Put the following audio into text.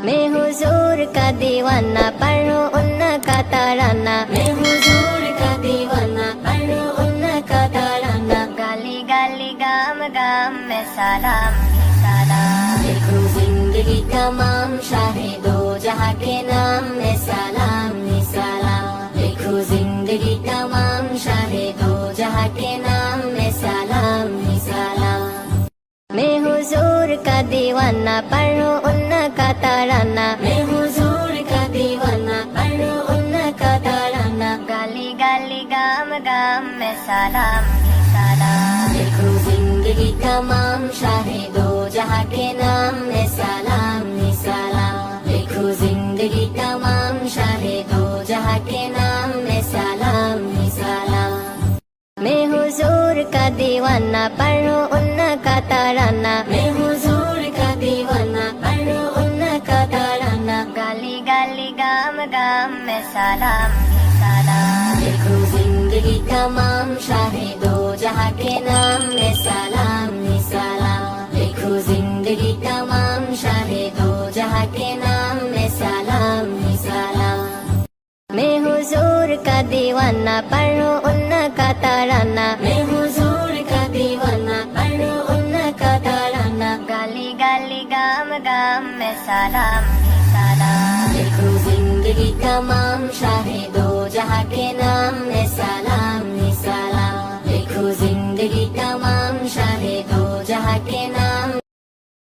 मैं हुजूर का दीवाना पढ़ो उनका तराना। मैं हुजूर का दीवाना पढ़ो उनका तराना। गाली गाली गाम गाम में सलाम ही सलाम। देखो जिंदगी तमाम शाहिदो जहाँ के नाम में सलाम ही सलाम। देखो जिंदगी तमाम शाहिदो जहाँ के नाम में सलाम ही सलाम। मैं हुजूर का दीवाना पढ़ो उनका तराना। मैं हुजूर का दीवाना पढ़ो उनका तराना। गाली गाली गाम गाम में सलाम ही सलाम। देखो जिंदगी तमाम शाहिदो जहाँ के नाम में सलाम ही सलाम। देखो जिंदगी तमाम शाहिदो जहाँ के नाम में सलाम ही सलाम। मैं हुजूर का दीवाना पढ़ो उनका तराना। मैं हुजूर का दीवाना पढ़ो उनका तराना। गाली गाली गाम गाम में सलाम ही सलाम। देखो जिंदगी तमाम शाहिदो जहाँ के नाम में सलाम ही सलाम। देखो जिंदगी तमाम शाहिदो जहाँ के नाम में सलाम ही सलाम। मैं हुजूर का दीवाना पढ़ो उनका तराना। मैं हुजूर का दीवाना पढ़ो उनका तराना। गाली गाली गाम गाम में सलाम ही सलाम। देखो